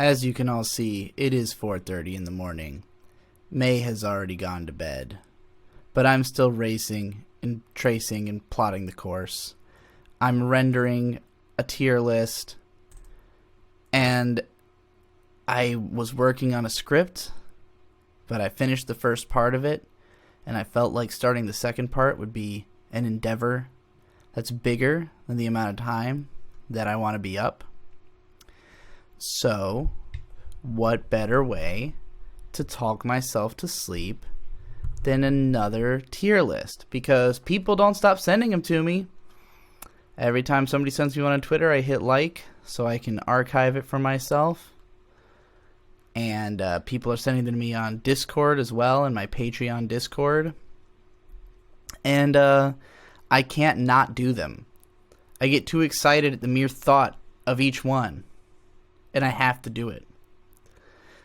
As you can all see, it is 4:30 in the morning. May has already gone to bed, but I'm still racing and tracing and plotting the course. I'm rendering a tier list, and I was working on a script, but I finished the first part of it, and I felt like starting the second part would be an endeavor that's bigger than the amount of time that I want to be up. So, what better way to talk myself to sleep than another tier list? Because people don't stop sending them to me. Every time somebody sends me one on Twitter, I hit like so I can archive it for myself. And people are sending them to me on Discord as well, in my Patreon Discord. And I can't not do them. I get too excited at the mere thought of each one, and I have to do it.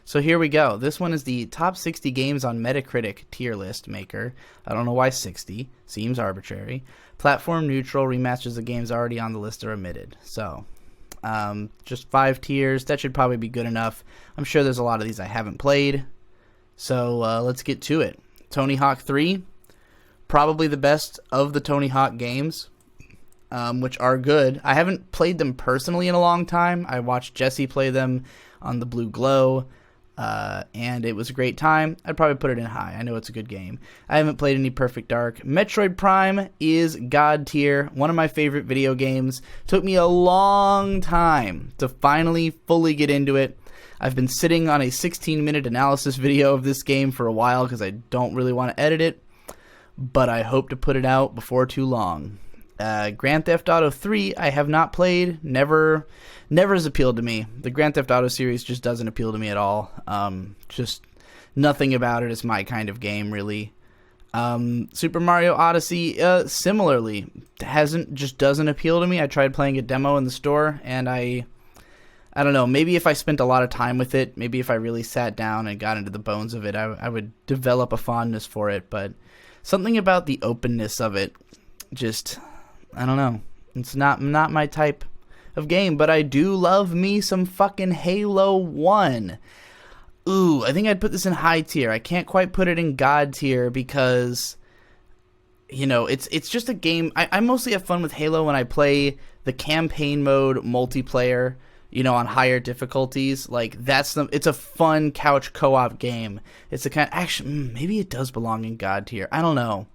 So here we go. This one is the top 60 games on Metacritic tier list maker. I don't know why 60. Seems arbitrary. Platform neutral, remasters of games already on the list are omitted. So, just 5 tiers. That should probably be good enough. I'm sure there's a lot of these I haven't played. So, let's get to it. Tony Hawk 3. Probably the best of the Tony Hawk games, which are good. I haven't played them personally in a long time. I watched Jesse play them on the Blue Glow, and it was a great time. I'd probably put it in high. I know it's a good game. I haven't played any Perfect Dark. Metroid Prime is God tier, one of my favorite video games. Took me a long time to finally fully get into it. I've been sitting on a 16-minute analysis video of this game for a while because I don't really want to edit it, but I hope to put it out before too long. Grand Theft Auto 3 I have not played. Never has appealed to me. The Grand Theft Auto series just doesn't appeal to me at all. Just nothing about it is my kind of game, really. Super Mario Odyssey, similarly, doesn't appeal to me. I tried playing a demo in the store, and I don't know, maybe if I spent a lot of time with it, maybe if I really sat down and got into the bones of it, I would develop a fondness for it, but something about the openness of it, just, I don't know. It's not my type of game, but I do love me some fucking Halo 1. Ooh, I think I'd put this in high tier. I can't quite put it in God tier because, you know, it's just a game. I mostly have fun with Halo when I play the campaign mode multiplayer, you know, on higher difficulties. Like, it's a fun couch co-op game. It's a kind of, actually, maybe it does belong in God tier. I don't know.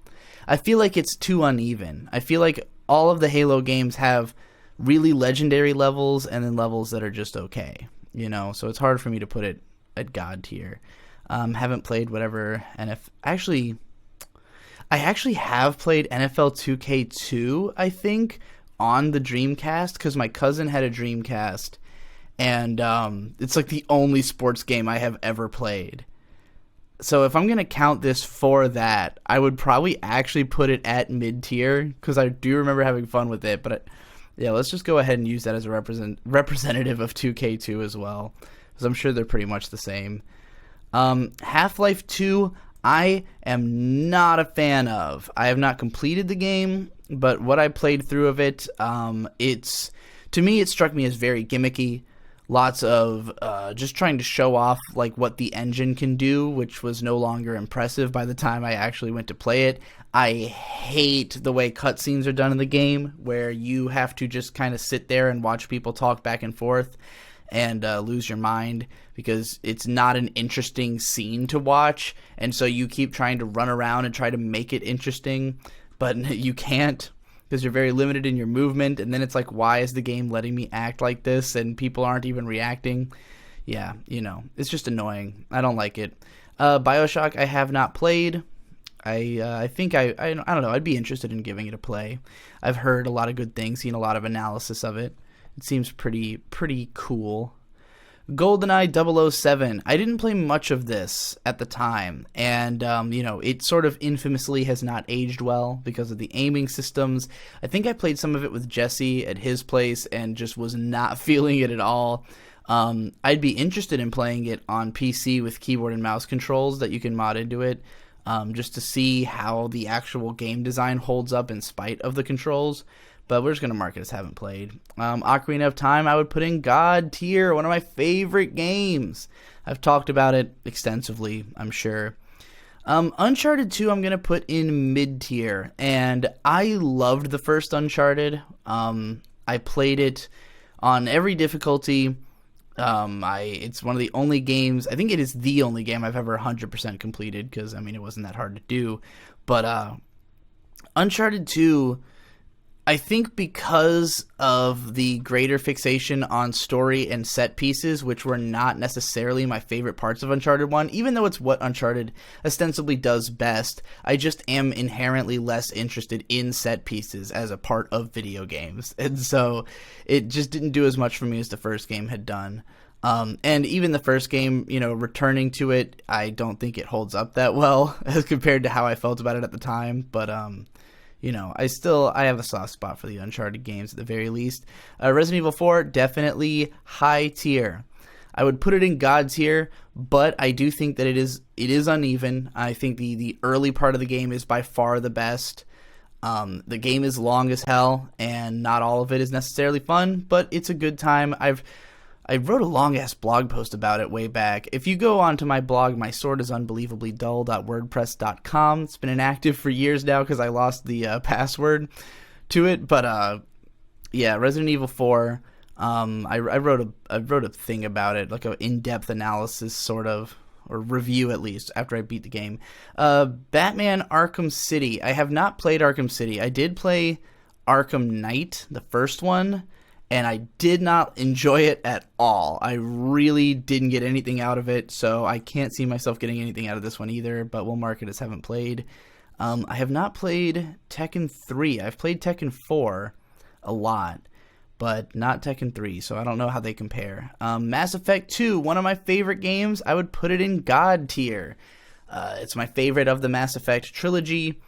I feel like it's too uneven. I feel like all of the Halo games have really legendary levels and then levels that are just okay, you know, so it's hard for me to put it at God tier. Haven't played whatever I actually have played NFL 2K2, I think, on the Dreamcast, because my cousin had a Dreamcast, and it's like the only sports game I have ever played. So if I'm going to count this for that, I would probably actually put it at mid-tier, because I do remember having fun with it. But yeah, let's just go ahead and use that as a representative of 2K2 as well, because I'm sure they're pretty much the same. Half-Life 2, I am not a fan of. I have not completed the game, but what I played through of it, to me, it struck me as very gimmicky. Lots of just trying to show off like what the engine can do, which was no longer impressive by the time I actually went to play it. I hate the way cutscenes are done in the game, where you have to just kind of sit there and watch people talk back and forth and lose your mind, because it's not an interesting scene to watch, and so you keep trying to run around and try to make it interesting, but you can't, because you're very limited in your movement, and then it's like, why is the game letting me act like this, and people aren't even reacting? Yeah, you know, it's just annoying. I don't like it. BioShock I have not played. I think I don't know, I'd be interested in giving it a play. I've heard a lot of good things, seen a lot of analysis of it. It seems pretty cool. Goldeneye 007. I didn't play much of this at the time, and you know, it sort of infamously has not aged well because of the aiming systems. I think I played some of it with Jesse at his place and just was not feeling it at all. I'd be interested in playing it on PC with keyboard and mouse controls that you can mod into it, just to see how the actual game design holds up in spite of the controls. but we're just going to mark it as haven't played. Ocarina of Time, I would put in God tier, one of my favorite games. I've talked about it extensively, I'm sure. Uncharted 2, I'm going to put in mid tier, and I loved the first Uncharted. I played it on every difficulty. It's one of the only games, I think it is the only game I've ever 100% completed, because, I mean, it wasn't that hard to do, but, Uncharted 2, I think because of the greater fixation on story and set pieces, which were not necessarily my favorite parts of Uncharted 1, even though it's what Uncharted ostensibly does best, I just am inherently less interested in set pieces as a part of video games. And so it just didn't do as much for me as the first game had done. And even the first game, you know, returning to it, I don't think it holds up that well as compared to how I felt about it at the time. But, you know, I have a soft spot for the Uncharted games at the very least. Resident Evil 4, definitely high tier. I would put it in God tier, but I do think that it is uneven. I think the early part of the game is by far the best. The game is long as hell, and not all of it is necessarily fun, but it's a good time. I wrote a long-ass blog post about it way back. If you go onto my blog, myswordis.unbelievablydull.wordpress.com, it's been inactive for years now because I lost the password to it. But yeah, Resident Evil 4. I wrote a thing about it, like an in-depth analysis, sort of, or review at least, after I beat the game. Batman Arkham City. I have not played Arkham City. I did play Arkham Knight, the first one, and I did not enjoy it at all. I really didn't get anything out of it, so I can't see myself getting anything out of this one either, but we'll mark it as haven't played. I have not played Tekken 3. I've played Tekken 4 a lot, but not Tekken 3, so I don't know how they compare. Mass Effect 2, one of my favorite games. I would put it in God tier. It's my favorite of the Mass Effect trilogy.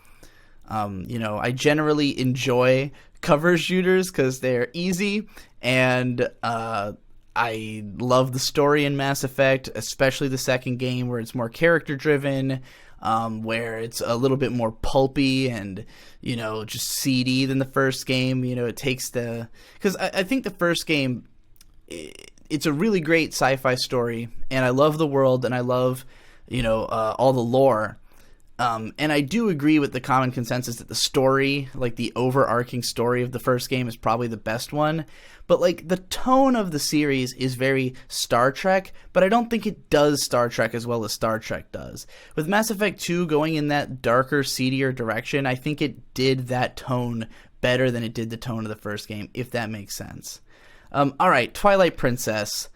You know, I generally enjoy cover shooters because they're easy, and I love the story in Mass Effect, especially the second game where it's more character driven, where it's a little bit more pulpy and, you know, just seedy than the first game. You know, it takes because I think the first game, it's a really great sci-fi story, and I love the world, and I love, you know, all the lore. And I do agree with the common consensus that the story, like the overarching story of the first game, is probably the best one. But, like, the tone of the series is very Star Trek, but I don't think it does Star Trek as well as Star Trek does. With Mass Effect 2 going in that darker, seedier direction, I think it did that tone better than it did the tone of the first game, if that makes sense. Alright, Twilight Princess.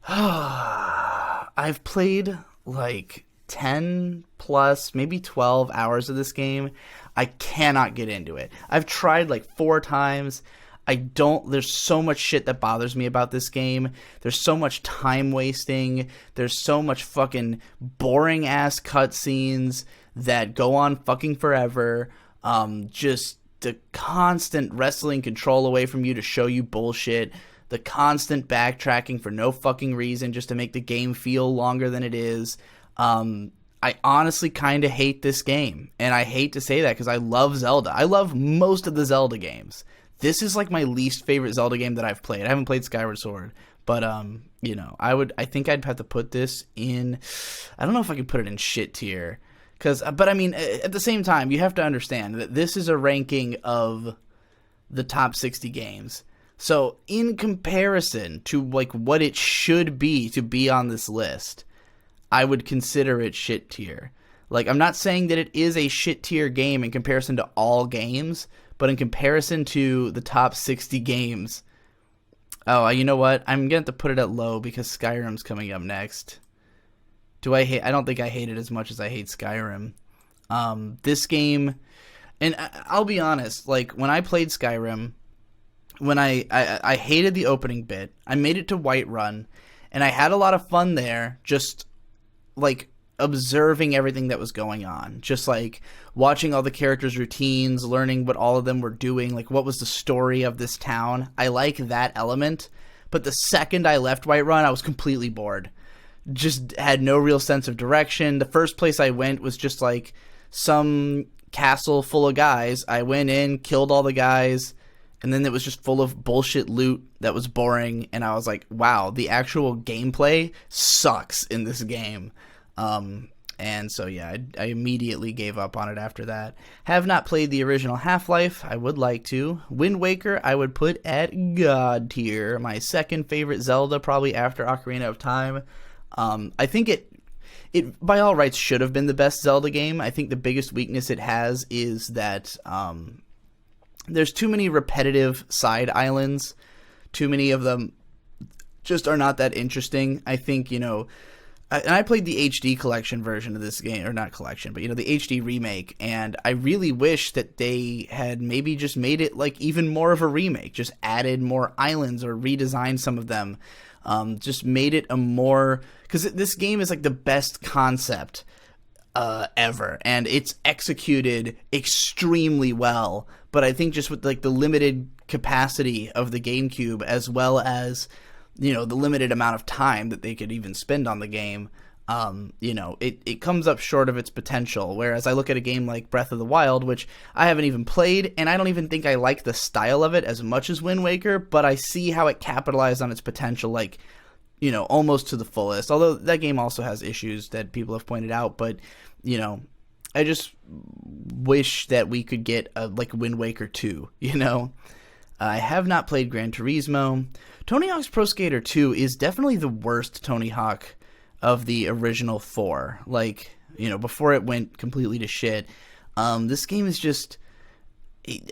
I've played, like, 10 plus, maybe 12 hours of this game. I cannot get into it. I've tried like 4 times. There's so much shit that bothers me about this game. There's so much time wasting. There's so much fucking boring ass cutscenes that go on fucking forever. Just the constant wrestling control away from you to show you bullshit. The constant backtracking for no fucking reason just to make the game feel longer than it is. I honestly kind of hate this game, and I hate to say that because I love Zelda. I love most of the Zelda games. This is like my least favorite Zelda game that I've played. I haven't played Skyward Sword, but you know, I think I'd have to put this in. I don't know if I could put it in shit tier, but I mean, at the same time, you have to understand that this is a ranking of the top 60 games. So in comparison to like what it should be to be on this list, I would consider it shit tier. Like, I'm not saying that it is a shit tier game in comparison to all games, but in comparison to the top 60 games. Oh, you know what? I'm going to have to put it at low because Skyrim's coming up next. I don't think I hate it as much as I hate Skyrim. This game, and I'll be honest, like, when I played Skyrim, when I hated the opening bit, I made it to Whiterun, and I had a lot of fun there, just like observing everything that was going on, just like watching all the characters' routines, learning what all of them were doing, like what was the story of this town. I like that element, but the second I left Whiterun, I was completely bored. Just had no real sense of direction. The first place I went was just like some castle full of guys. I went in, killed all the guys, and then it was just full of bullshit loot that was boring, and I was like, wow, the actual gameplay sucks in this game. And so, yeah, I immediately gave up on it after that. Have not played the original Half-Life. I would like to. Wind Waker, I would put at God tier. My second favorite Zelda, probably after Ocarina of Time. I think it by all rights should have been the best Zelda game. I think the biggest weakness it has is that there's too many repetitive side islands. Too many of them just are not that interesting. I think, and I played the HD collection version of this game, or not collection, but the HD remake, and I really wish that they had maybe just made it like even more of a remake, just added more islands or redesigned some of them, just made it a more, because this game is like the best concept ever, and it's executed extremely well, but I think just with like the limited capacity of the GameCube, as well as the limited amount of time that they could even spend on the game, it comes up short of its potential. Whereas I look at a game like Breath of the Wild, which I haven't even played, and I don't even think I like the style of it as much as Wind Waker, but I see how it capitalized on its potential, like, almost to the fullest. Although that game also has issues that people have pointed out, but, I just wish that we could get like Wind Waker 2, I have not played Gran Turismo. Tony Hawk's Pro Skater 2 is definitely the worst Tony Hawk of the original 4. Like, before it went completely to shit. This game is just,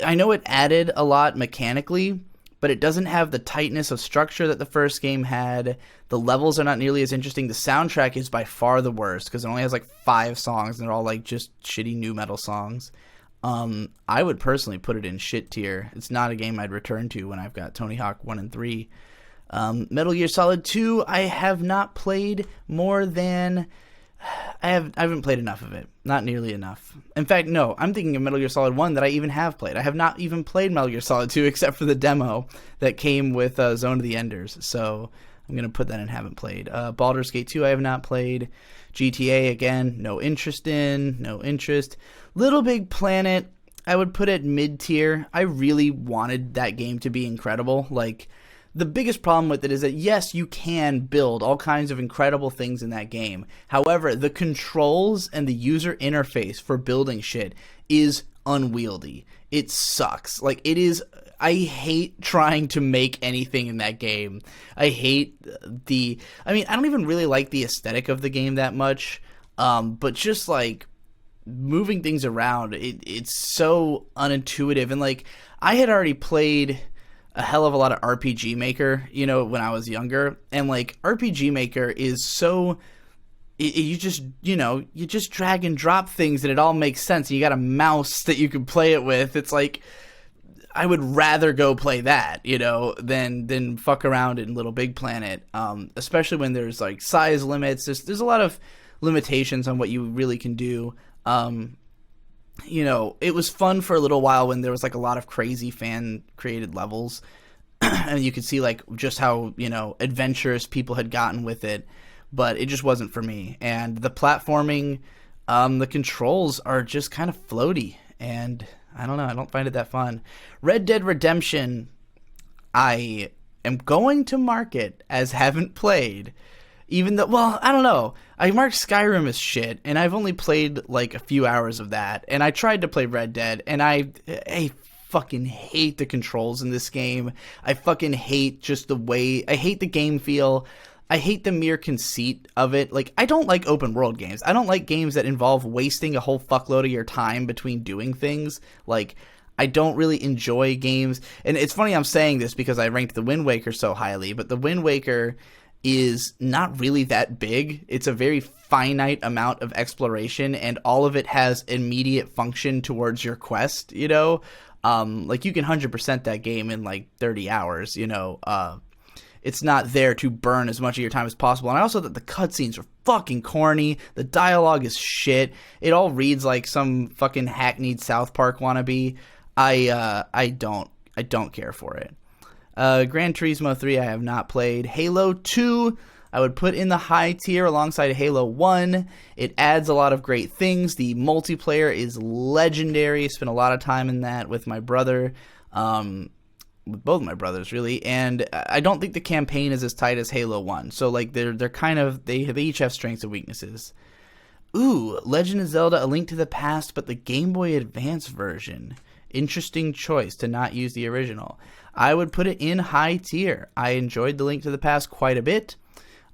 I know it added a lot mechanically, but it doesn't have the tightness of structure that the first game had. The levels are not nearly as interesting. The soundtrack is by far the worst, because it only has like 5 songs, and they're all like just shitty nu metal songs. I would personally put it in shit tier. It's not a game I'd return to when I've got Tony Hawk 1 and 3. Metal Gear Solid 2, I have not played more than... I haven't played enough of it. Not nearly enough. In fact, no, I'm thinking of Metal Gear Solid 1 that I even have played. I have not even played Metal Gear Solid 2 except for the demo that came with Zone of the Enders. So I'm going to put that in haven't played. Baldur's Gate 2 I have not played. GTA, again, no interest. Little Big Planet, I would put it mid-tier. I really wanted that game to be incredible. Like, the biggest problem with it is that, yes, you can build all kinds of incredible things in that game. However, the controls and the user interface for building shit is unwieldy. It sucks. Like, it is... I hate trying to make anything in that game. I hate I don't even really like the aesthetic of the game that much. But just, like, moving things around, it's so unintuitive. And, like, I had already played a hell of a lot of RPG Maker, when I was younger. And, like, RPG Maker is so... you just drag and drop things and it all makes sense. You got a mouse that you can play it with. It's like... I would rather go play that, than fuck around in Little Big Planet, especially when there's, like, size limits. There's a lot of limitations on what you really can do. It was fun for a little while when there was, like, a lot of crazy fan-created levels, and you could see, like, just how, adventurous people had gotten with it, but it just wasn't for me. And the platforming, the controls are just kind of floaty, and... I don't know. I don't find it that fun. Red Dead Redemption, I am going to mark it as haven't played. Even though, well, I don't know. I marked Skyrim as shit, and I've only played like a few hours of that. And I tried to play Red Dead, and I fucking hate the controls in this game. I fucking hate just the way, I hate the game feel. I hate the mere conceit of it. Like, I don't like open world games. I don't like games that involve wasting a whole fuckload of your time between doing things. Like, I don't really enjoy games. And it's funny I'm saying this because I ranked the Wind Waker so highly, but the Wind Waker is not really that big. It's a very finite amount of exploration, and all of it has immediate function towards your quest, Like, you can 100% that game in, like, 30 hours, It's not there to burn as much of your time as possible. And I also thought the cutscenes are fucking corny. The dialogue is shit. It all reads like some fucking hackneyed South Park wannabe. I don't care for it. Gran Turismo 3 I have not played. Halo 2 I would put in the high tier alongside Halo 1. It adds a lot of great things. The multiplayer is legendary. Spent a lot of time in that with my brother. with both my brothers really, and I don't think the campaign is as tight as Halo 1. So like they're kind of they each have strengths and weaknesses. Ooh, Legend of Zelda: A Link to the Past, but the Game Boy Advance version. Interesting choice to not use the original. I would put it in high tier. I enjoyed the Link to the Past quite a bit.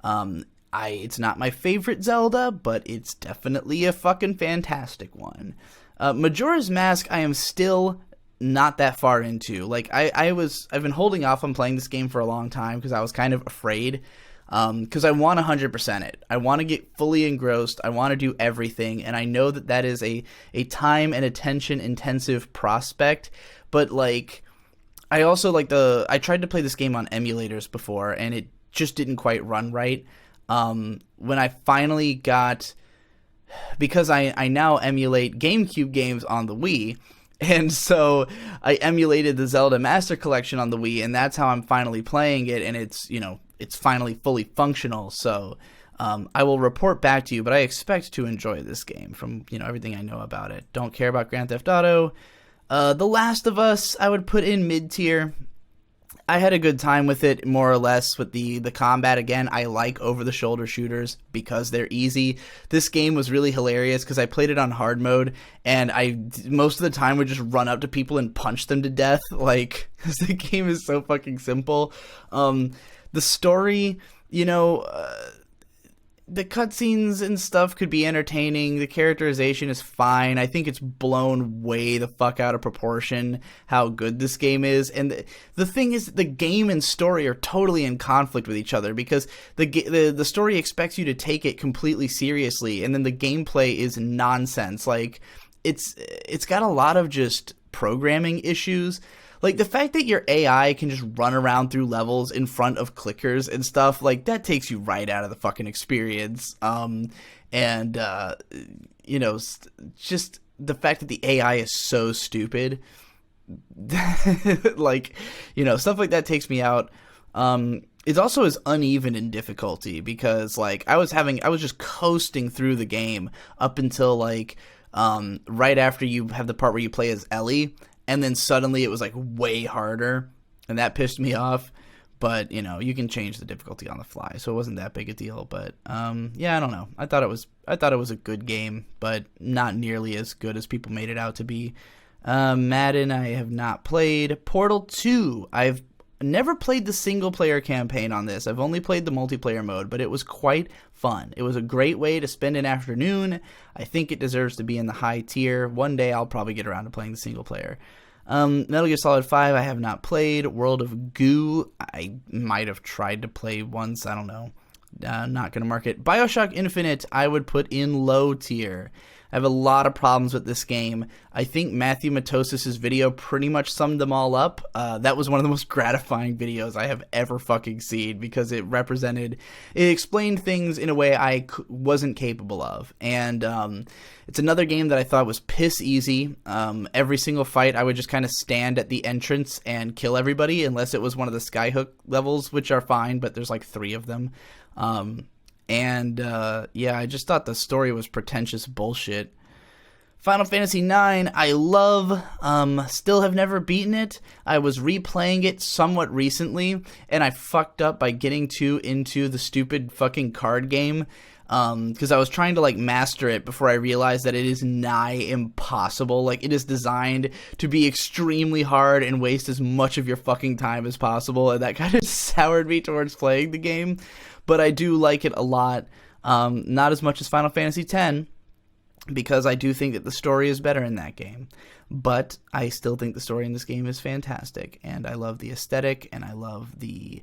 It's not my favorite Zelda, but it's definitely a fucking fantastic one. Majora's Mask, I am still not that far into. Like I've been holding off on playing this game for a long time because I was kind of afraid. Because I want 100% it. I want to get fully engrossed. I want to do everything, and I know that is a time and attention intensive prospect. But like, I also I tried to play this game on emulators before, and it just didn't quite run right. When I finally got, because I now emulate GameCube games on the Wii. And so I emulated the Zelda Master Collection on the Wii, and that's how I'm finally playing it, and it's finally fully functional. So I will report back to you, but I expect to enjoy this game from everything I know about it. Don't care about Grand Theft Auto. The Last of Us, I would put in mid-tier. I had a good time with it, more or less, with the combat. Again, I like over-the-shoulder shooters because they're easy. This game was really hilarious because I played it on hard mode, and I most of the time would just run up to people and punch them to death, like, because the game is so fucking simple. The story, the cutscenes and stuff could be entertaining. The characterization is fine. I think it's blown way the fuck out of proportion how good this game is. And the thing is, the game and story are totally in conflict with each other because the story expects you to take it completely seriously, and then the gameplay is nonsense. Like it's got a lot of just programming issues. Like, the fact that your AI can just run around through levels in front of clickers and stuff, like, that takes you right out of the fucking experience. Just the fact that the AI is so stupid, like, stuff like that takes me out. It also is uneven in difficulty because, like, I was just coasting through the game up until, like, right after you have the part where you play as Ellie. And then suddenly it was like way harder, and that pissed me off. But you can change the difficulty on the fly, so it wasn't that big a deal. But yeah, I don't know. I thought it was a good game, but not nearly as good as people made it out to be. Madden, I have not played. Portal 2, I've never played the single player campaign on this. I've only played the multiplayer mode, but it was quite fun. It was a great way to spend an afternoon. I think it deserves to be in the high tier. One day I'll probably get around to playing the single player. Metal Gear Solid 5 I have not played. World of Goo I might have tried to play once. I don't know. Not going to mark it. BioShock Infinite I would put in low tier. I have a lot of problems with this game. I think Matthew Matosis' video pretty much summed them all up. That was one of the most gratifying videos I have ever fucking seen because it explained things in a way I wasn't capable of. And it's another game that I thought was piss easy. Every single fight I would just kind of stand at the entrance and kill everybody unless it was one of the Skyhook levels, which are fine, but there's like 3 of them. I just thought the story was pretentious bullshit. Final Fantasy IX, I love, still have never beaten it. I was replaying it somewhat recently, and I fucked up by getting too into the stupid fucking card game, because I was trying to, master it before I realized that it is nigh impossible. Like, it is designed to be extremely hard and waste as much of your fucking time as possible, and that kind of soured me towards playing the game. But I do like it a lot. Not as much as Final Fantasy X, because I do think that the story is better in that game. But I still think the story in this game is fantastic, and I love the aesthetic, and I love the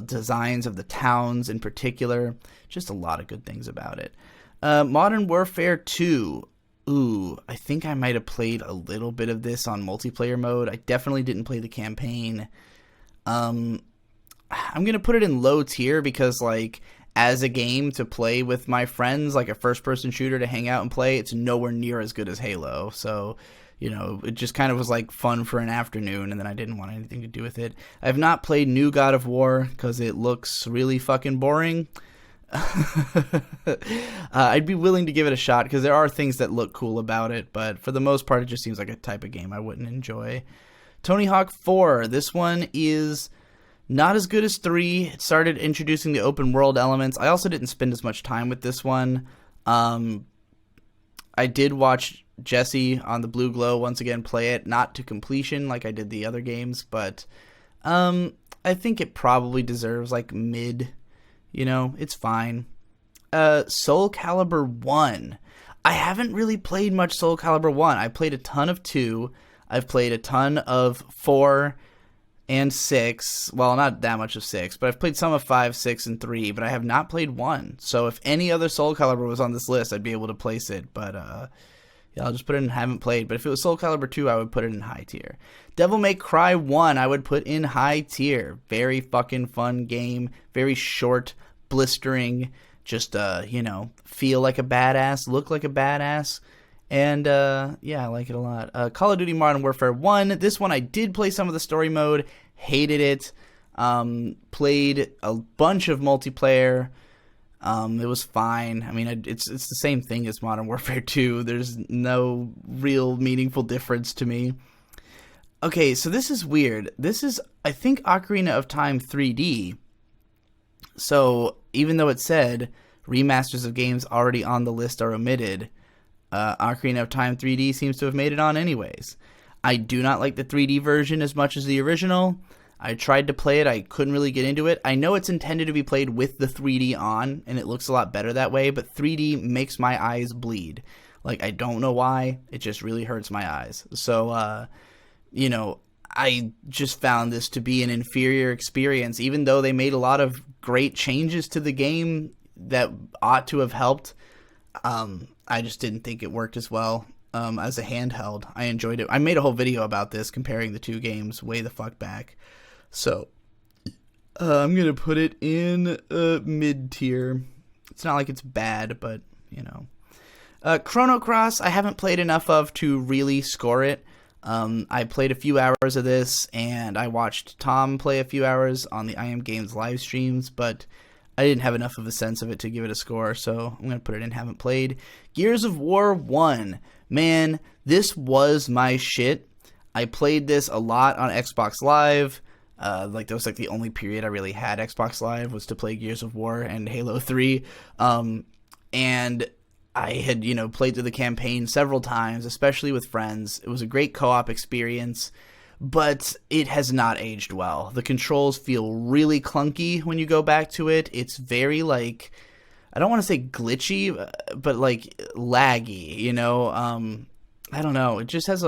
designs of the towns in particular. Just a lot of good things about it. Modern Warfare 2. Ooh, I think I might have played a little bit of this on multiplayer mode. I definitely didn't play the campaign. I'm going to put it in low tier because, as a game to play with my friends, like a first-person shooter to hang out and play, it's nowhere near as good as Halo. So, it just kind of was, fun for an afternoon, and then I didn't want anything to do with it. I have not played New God of War because it looks really fucking boring. I'd be willing to give it a shot because there are things that look cool about it, but for the most part, it just seems like a type of game I wouldn't enjoy. Tony Hawk 4. This one is not as good as 3. It started introducing the open world elements. I also didn't spend as much time with this one. I did watch Jesse on the Blue Glow once again play it, not to completion like I did the other games, but I think it probably deserves like mid, it's fine. Soul Calibur 1. I haven't really played much Soul Calibur 1. I played a ton of 2. I've played a ton of 4 and 6. Well, not that much of 6, but I've played some of 5, 6, and 3, but I have not played 1. So if any other Soul Calibur was on this list, I'd be able to place it, but yeah, I'll just put it in haven't played. But if it was Soul Calibur 2, I would put it in high tier. Devil May Cry 1, I would put in high tier. Very fucking fun game. Very short, blistering. Just, feel like a badass, look like a badass. And, yeah, I like it a lot. Call of Duty Modern Warfare 1. This one I did play some of the story mode. Hated it. Played a bunch of multiplayer. It was fine. I mean, it's the same thing as Modern Warfare 2. There's no real meaningful difference to me. Okay, so this is weird. This is, I think, Ocarina of Time 3D. So, even though it said remasters of games already on the list are omitted, Ocarina of Time 3D seems to have made it on anyways. I do not like the 3D version as much as the original. I tried to play it. I couldn't really get into it. I know it's intended to be played with the 3D on, and it looks a lot better that way, but 3D makes my eyes bleed. Like, I don't know why. It just really hurts my eyes. So, I just found this to be an inferior experience, even though they made a lot of great changes to the game that ought to have helped. I just didn't think it worked as well as a handheld. I enjoyed it. I made a whole video about this, comparing the two games way the fuck back. So, I'm going to put it in mid-tier. It's not like it's bad, but, Chrono Cross, I haven't played enough of to really score it. I played a few hours of this, and I watched Tom play a few hours on the I Am Games live streams, but I didn't have enough of a sense of it to give it a score, so I'm going to put it in haven't played. Gears of War 1. Man, this was my shit. I played this a lot on Xbox Live. That was like the only period I really had Xbox Live was to play Gears of War and Halo 3. And I had, played through the campaign several times, especially with friends. It was a great co-op experience, but it has not aged well. The controls feel really clunky when you go back to it. It's very, I don't want to say glitchy, but, laggy, I don't know. It just has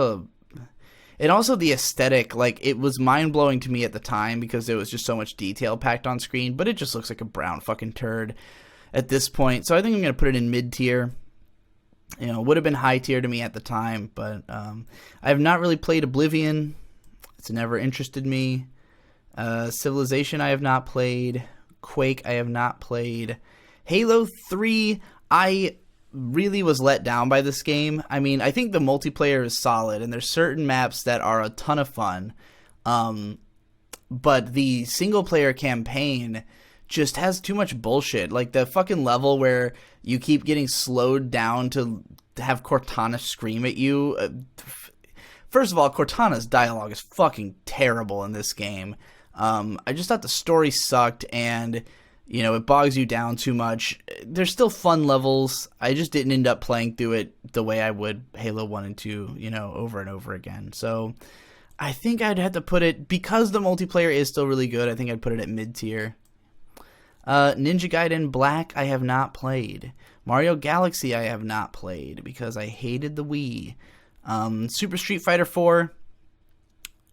and also the aesthetic, it was mind-blowing to me at the time because there was just so much detail packed on screen, but it just looks like a brown fucking turd at this point. So I think I'm going to put it in mid-tier. Would have been high tier to me at the time, but I have not really played Oblivion. It's never interested me. Civilization I have not played. Quake I have not played. Halo 3, I really was let down by this game. I mean, I think the multiplayer is solid, and there's certain maps that are a ton of fun. But the single-player campaign just has too much bullshit. Like the fucking level where you keep getting slowed down to have Cortana scream at you. First of all, Cortana's dialogue is fucking terrible in this game. I just thought the story sucked, and it bogs you down too much. There's still fun levels. I just didn't end up playing through it the way I would Halo 1 and 2, over and over again. So I think I'd have to put it, because the multiplayer is still really good, I think I'd put it at mid-tier. Ninja Gaiden Black I have not played. Mario Galaxy I have not played because I hated the Wii. Super Street Fighter 4.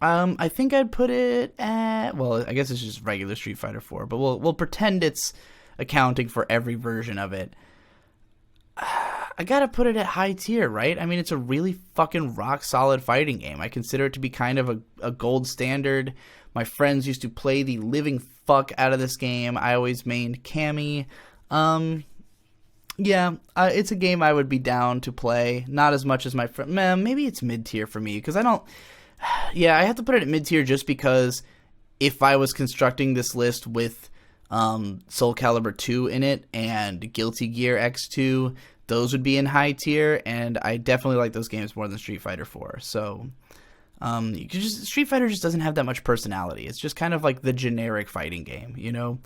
I think I'd put it at, well, I guess it's just regular Street Fighter 4, but we'll pretend it's accounting for every version of it. I gotta put it at high tier, right? I mean, it's a really fucking rock solid fighting game. I consider it to be kind of a gold standard. My friends used to play the living fuck out of this game. I always mained Cammy. It's a game I would be down to play. Not as much as my friend. Man, maybe it's mid-tier for me, because I don't... Yeah, I have to put it at mid-tier just because if I was constructing this list with Soul Calibur 2 in it and Guilty Gear X2, those would be in high tier, and I definitely like those games more than Street Fighter 4. So, Street Fighter just doesn't have that much personality. It's just kind of like the generic fighting game, you know?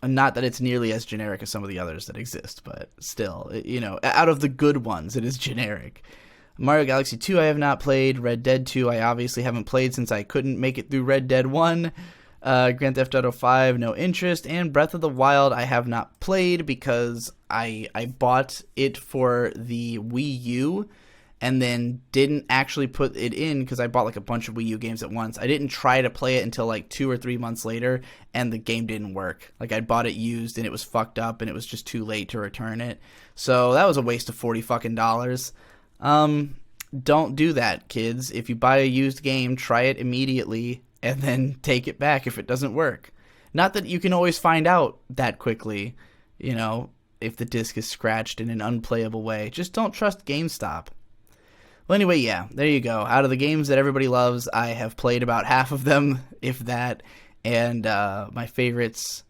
Not that it's nearly as generic as some of the others that exist, but still, you know, out of the good ones, it is generic. Mario Galaxy 2 I have not played. Red Dead 2 I obviously haven't played since I couldn't make it through Red Dead 1. Grand Theft Auto 5, no interest. And Breath of the Wild I have not played because I bought it for the Wii U and then didn't actually put it in because I bought like a bunch of Wii U games at once. I didn't try to play it until like 2 or 3 months later, and the game didn't work. Like, I bought it used and it was fucked up and it was just too late to return it. So that was a waste of $40. Don't do that, kids. If you buy a used game, try it immediately and then take it back if it doesn't work. Not that you can always find out that quickly, you know, if the disc is scratched in an unplayable way. Just don't trust GameStop. Well, anyway, yeah, there you go. Out of the games that everybody loves, I have played about half of them, if that, and my favorites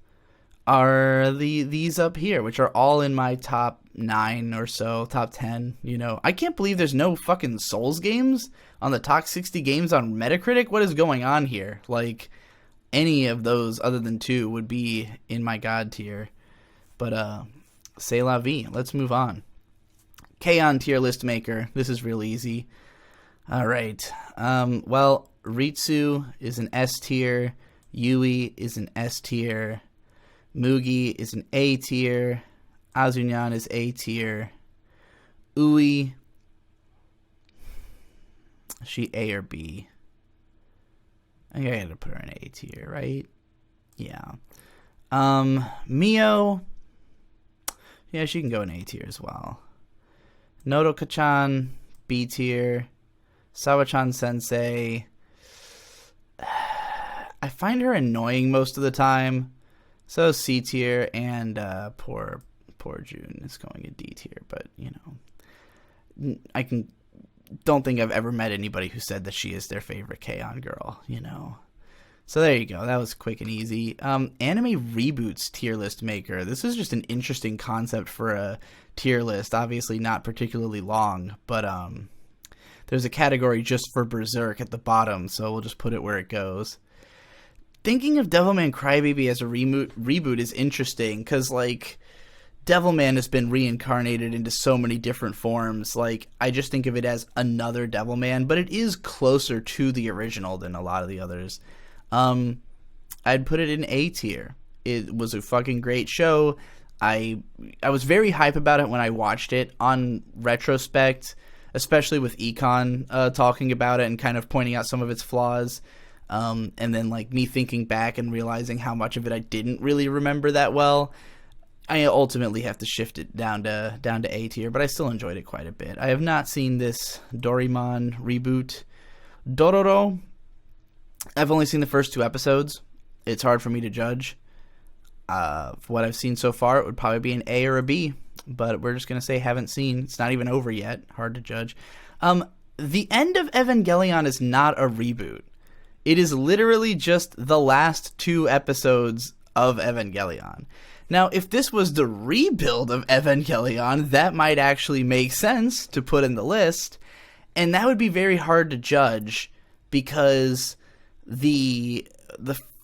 are these up here, which are all in my top 9 or so, top 10, you know. I can't believe there's no fucking Souls games on the top 60 games on Metacritic. What is going on here? Like, any of those other than 2 would be in my god tier. But, c'est la vie. Let's move on. K-On! Tier list maker. This is real easy. Alright. Well, Ritsu is an S tier. Yui is an S tier. Mugi is an A tier. Azunyan is A tier. Ui. Is she A or B? I think I gotta put her in A tier, right? Yeah. Mio. Yeah, she can go in A tier as well. Nodoka-chan, B tier. Sawa-chan Sensei. I find her annoying most of the time. So C tier, and poor June is going in D tier. But, you know, don't think I've ever met anybody who said that she is their favorite K-On! Girl, you know. So there you go. That was quick and easy. Anime Reboots tier list maker. This is just an interesting concept for a tier list. Obviously not particularly long, but there's a category just for Berserk at the bottom, so we'll just put it where it goes. Thinking of Devilman Crybaby as a reboot is interesting, because, like, Devilman has been reincarnated into so many different forms. Like, I just think of it as another Devilman, but it is closer to the original than a lot of the others. I'd put it in A tier. It was a fucking great show. I was very hype about it when I watched it. On retrospect, especially with Econ talking about it and kind of pointing out some of its flaws, and then like me thinking back and realizing how much of it I didn't really remember that well, I ultimately have to shift it down to A tier. But I still enjoyed it quite a bit. I have not seen this Doraemon Reboot. Dororo. I've only seen the first 2 episodes. It's hard for me to judge. For what I've seen so far, it would probably be an A or a B. But we're just going to say haven't seen. It's not even over yet. Hard to judge. The end of Evangelion is not a reboot. It is literally just the last 2 episodes of Evangelion. Now, if this was the rebuild of Evangelion, that might actually make sense to put in the list. And that would be very hard to judge, because the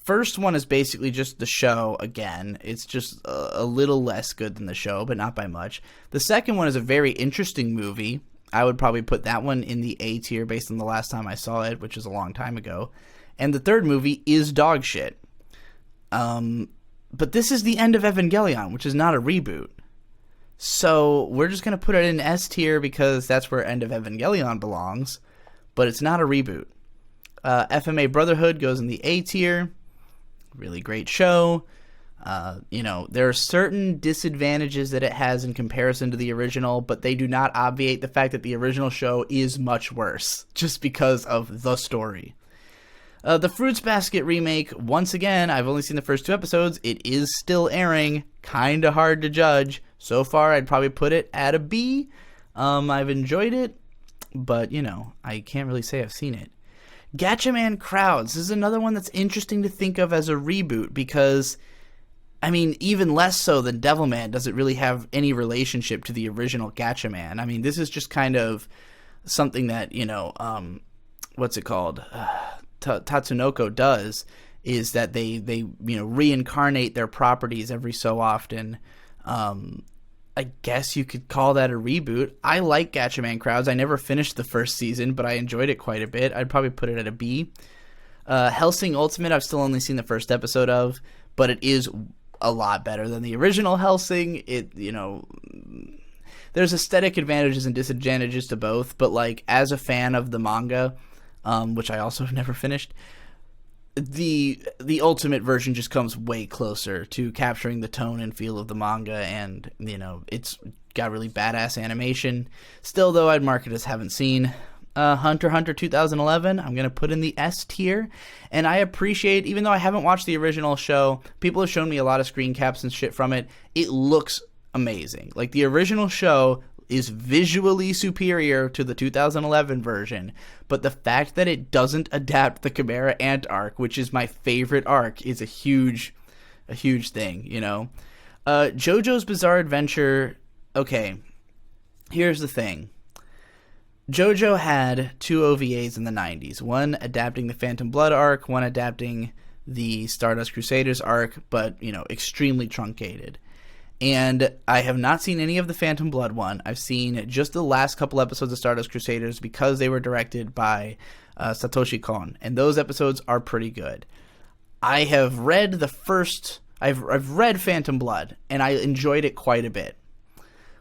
first one is basically just the show again. It's just a little less good than the show, but not by much. The second one is a very interesting movie. I would probably put that one in the A tier based on the last time I saw it, which is a long time ago. And the third movie is dog shit. But this is the end of Evangelion, which is not a reboot. So we're just going to put it in S tier because that's where End of Evangelion belongs. But it's not a reboot. FMA Brotherhood goes in the A tier. Really great show. You know, there are certain disadvantages that it has in comparison to the original, but they do not obviate the fact that the original show is much worse, just because of the story. The Fruits Basket remake, once again, I've only seen the first 2 episodes. It is still airing. Kinda hard to judge. So far, I'd probably put it at a B. I've enjoyed it, but, you know, I can't really say I've seen it. Gatchaman Crowds. This is another one that's interesting to think of as a reboot because, I mean, even less so than Devilman does it really have any relationship to the original Gatchaman. I mean, this is just kind of something that, you know, what's it called? Tatsunoko does is that they reincarnate their properties every so often. I guess you could call that a reboot. I like Gatchaman Crowds. I never finished the first season, but I enjoyed it quite a bit. I'd probably put it at a B. Helsing Ultimate, I've still only seen the first episode of, but it is a lot better than the original Helsing. There's aesthetic advantages and disadvantages to both, but like as a fan of the manga, which I also have never finished, the ultimate version just comes way closer to capturing the tone and feel of the manga, and it's got really badass animation. Still, though, I'd mark it as haven't seen. Hunter x Hunter 2011, I'm going to put in the S tier, and I appreciate, even though I haven't watched the original show, people have shown me a lot of screen caps and shit from it. It looks amazing. Like, the original show is visually superior to the 2011 version, but the fact that it doesn't adapt the Chimera Ant arc, which is my favorite arc, is a huge thing, Jojo's Bizarre Adventure, okay, here's the thing. Jojo had two OVAs in the 90s, one adapting the Phantom Blood arc, one adapting the Stardust Crusaders arc, but, extremely truncated. And I have not seen any of the Phantom Blood one. I've seen just the last couple episodes of Stardust Crusaders because they were directed by Satoshi Kon, and those episodes are pretty good. I have read I've read Phantom Blood, and I enjoyed it quite a bit.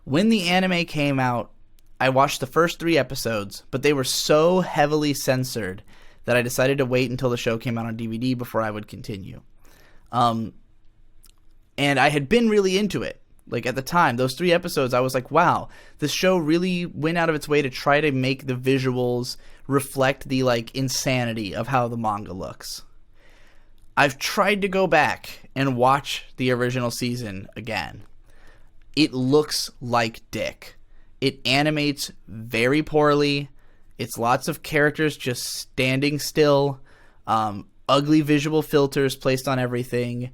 When the anime came out, I watched the first 3 episodes, but they were so heavily censored that I decided to wait until the show came out on DVD before I would continue. And I had been really into it. Like, at the time, those 3 episodes, I was like, wow, this show really went out of its way to try to make the visuals reflect the, insanity of how the manga looks. I've tried to go back and watch the original season again. It looks like dick. It animates very poorly. It's lots of characters just standing still. Ugly visual filters placed on everything.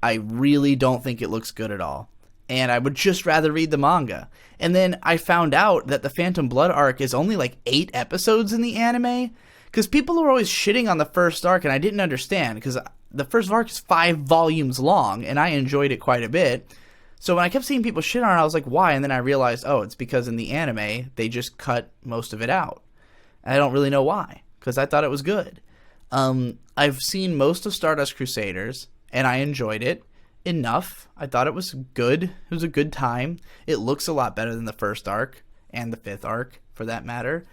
I really don't think it looks good at all. And I would just rather read the manga. And then I found out that the Phantom Blood arc is only 8 episodes in the anime. Because people are always shitting on the first arc, and I didn't understand. Because the first arc is 5 volumes long, and I enjoyed it quite a bit. So when I kept seeing people shit on it, I was like, why? And then I realized, oh, it's because in the anime, they just cut most of it out. And I don't really know why, because I thought it was good. I've seen most of Stardust Crusaders, and I enjoyed it enough. I thought it was good. It was a good time. It looks a lot better than the first arc, and the 5th arc, for that matter.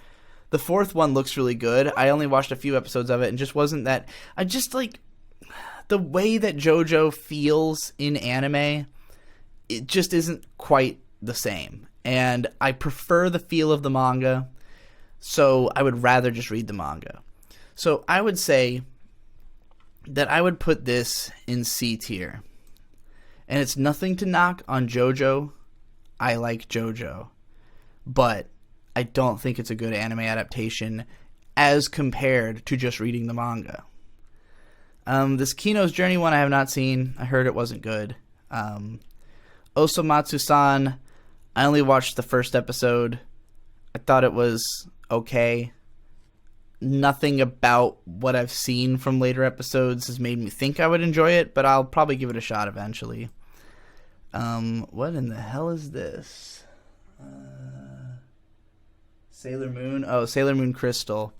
The 4th one looks really good. I only watched a few episodes of it, and just wasn't that... I just, the way that JoJo feels in anime... it just isn't quite the same. And I prefer the feel of the manga, so I would rather just read the manga. So I would say that I would put this in C tier. And it's nothing to knock on JoJo. I like JoJo. But I don't think it's a good anime adaptation as compared to just reading the manga. This Kino's Journey one I have not seen. I heard it wasn't good. Osomatsu-san, I only watched the first episode. I thought it was okay. Nothing about what I've seen from later episodes has made me think I would enjoy it, but I'll probably give it a shot eventually. What in the hell is this? Sailor Moon? Oh, Sailor Moon Crystal.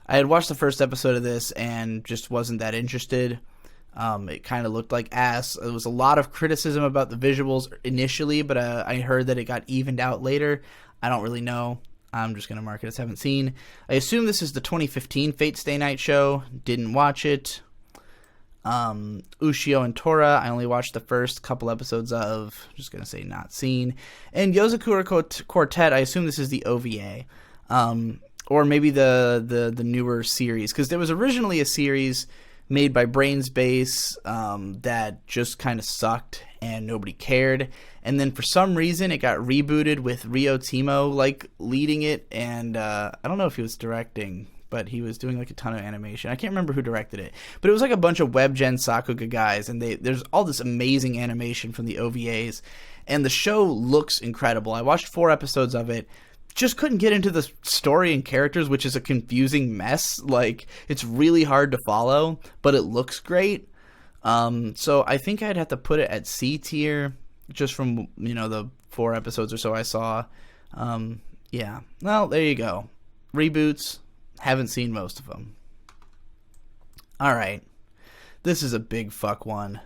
I had watched the first episode of this and just wasn't that interested. It kind of looked like ass. There was a lot of criticism about the visuals initially, but I heard that it got evened out later. I don't really know. I'm just going to mark it as haven't seen. I assume this is the 2015 Fate Stay Night show. Didn't watch it. Ushio and Tora, I only watched the first couple episodes of. Just going to say not seen. And Yozakura Quartet, I assume this is the OVA. Or maybe the newer series. Because there was originally a series made by Brains Base that just kind of sucked and nobody cared. And then for some reason it got rebooted with Ryo Timo leading it, and I don't know if he was directing, but he was doing a ton of animation. I can't remember who directed it, but it was a bunch of WebGen Sakuga guys, and there's all this amazing animation from the OVAs, and the show looks incredible. I watched 4 episodes of it. just couldn't get into the story and characters, which is a confusing mess. Like, it's really hard to follow, but it looks great. So I think I'd have to put it at C tier, just from, the 4 episodes or so I saw. Yeah. Well, there you go. Reboots. Haven't seen most of them. All right. This is a big fuck one.